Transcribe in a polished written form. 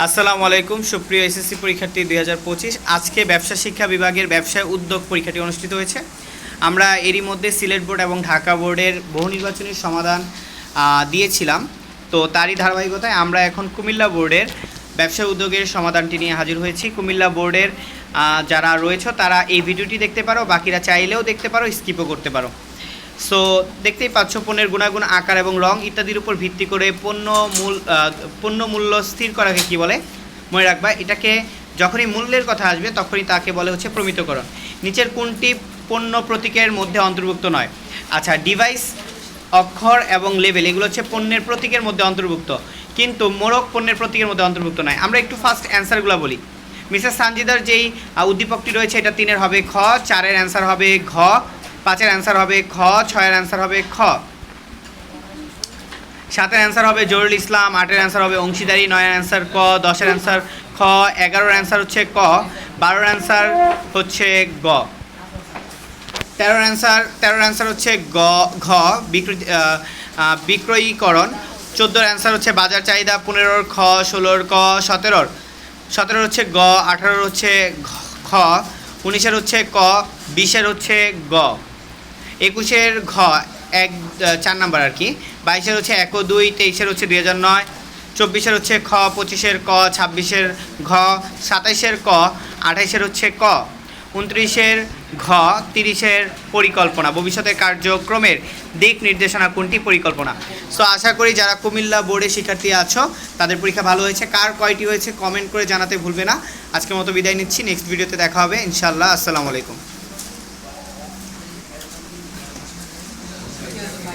আসসালামু আলাইকুম সুপ্রিয় এসএসসি পরীক্ষার্থী 2025। আজকে ব্যবসা শিক্ষা বিভাগের ব্যবসায় উদ্যোগ পরীক্ষাটি অনুষ্ঠিত হয়েছে। আমরা এরই মধ্যে সিলেট বোর্ড এবং ঢাকা বোর্ডের বহু নির্বাচনী সমাধান দিয়েছিলাম। তো তারই ধারাবাহিকতায় আমরা এখন কুমিল্লা বোর্ডের ব্যবসায় উদ্যোগের সমাধানটি নিয়ে হাজির হয়েছি। কুমিল্লা বোর্ডের যারা রয়েছে তারা এই ভিডিওটি দেখতে পারো, বাকিরা চাইলেও দেখতে পারো, স্কিপও করতে পারো। সো দেখতেই পাচ্ছ, পণ্যের গুণাগুণ, আকার এবং রং ইত্যাদির উপর ভিত্তি করে পণ্য মূল্য স্থির করাকে কী বলে মনে রাখবা। এটাকে যখনই মূল্যের কথা আসবে তখনই তাকে বলে হচ্ছে প্রমিতকরণ। নিচের কোনটি পণ্য প্রতীকের মধ্যে অন্তর্ভুক্ত নয়? আচ্ছা, ডিভাইস, অক্ষর এবং লেবেল এগুলো হচ্ছে পণ্যের প্রতীকের মধ্যে অন্তর্ভুক্ত, কিন্তু মোড়ক পণ্যের প্রতীকের মধ্যে অন্তর্ভুক্ত নয়। আমরা একটু ফার্স্ট অ্যান্সারগুলো বলি। মিসেস সানজিদার যেই উদ্দীপকটি রয়েছে এটা 3-এর হবে খ, 4-এর অ্যান্সার হবে ঘ, 5-এর অ্যান্সার হবে খ, 6-এর অ্যান্সার হবে খ, 7-এর অ্যান্সার হবে জহুরুল ইসলাম, 8-এর অ্যান্সার হবে অংশীদারি, 9-এর অ্যান্সার ক, 10-এর অ্যান্সার খ, 11-এর অ্যান্সার হচ্ছে ক, 12-এর অ্যান্সার হচ্ছে গ, 13-এর অ্যান্সার হচ্ছে ঘ বিক্রয়ীকরণ, 14-এর অ্যান্সার হচ্ছে বাজার চাহিদা, 15-এর খ, 16-এর ক, 17-এর হচ্ছে গ, 18-এর হচ্ছে খ, 19-এর হচ্ছে ক, 20-এর হচ্ছে গ, 21-এর ঘ 4 নাম্বার আর কি, 22-এর হচ্ছে 1 ও 2, 23-এর হচ্ছে 2009, 24-এর হচ্ছে খ, 25-এর ক, 26-এর ঘ, 27-এর ক, 28-এর হচ্ছে ক, 29-এর ঘ, 30-এর পরিকল্পনা, ভবিষ্যতের কার্যক্রমের দিক নির্দেশনা কোনটি? পরিকল্পনা। সো আশা করি যারা কুমিল্লা বোর্ডের শিক্ষার্থী আছো তাদের পরীক্ষা ভালো হয়েছে। কার কয়টি হয়েছে কমেন্ট করে জানাতে ভুলবে না। আজকের মতো বিদায় নিচ্ছি, নেক্সট ভিডিওতে দেখা হবে ইনশাআল্লাহ। আসসালামু আলাইকুম।